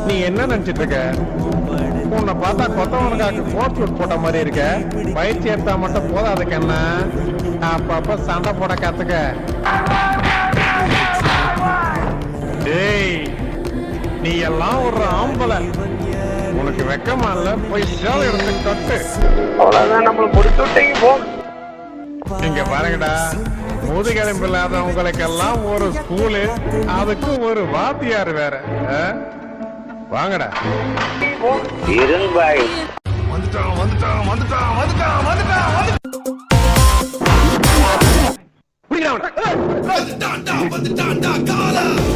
நீ என்ன நினைச்சிட்டு இருக்க? உன்னை பார்த்தா கொத்தவனுக்காக்கு கோட் சூட் போட்ட மாதிரி இருக்க. பயிற்சி எடுத்தா மட்டும் போதாதுக்கு என்ன, அப்பப்ப சண்டை போட கத்துக்க. டேய், நீ எல்லாம் ஒரு ஆம்பளை, உனக்கு வெக்கமா இல்ல? போய் சேவை எடுத்து கட்டு. அவ்வளவுதான், நம்மள முடிச்சு விட்டீங்க போ. இங்க பாருங்கடா, முதுகெலும்பு இல்லாதவங்களுக்கெல்லாம் ஒரு ஸ்கூலு, அதுக்கு ஒரு வாத்தியார் வேற. வாங்கடா. இருங்பாய். வந்துட்டான் வந்துட்டான் வந்துட்டான் வந்துட்டான் வந்துட்டான் வந்துட்டான்.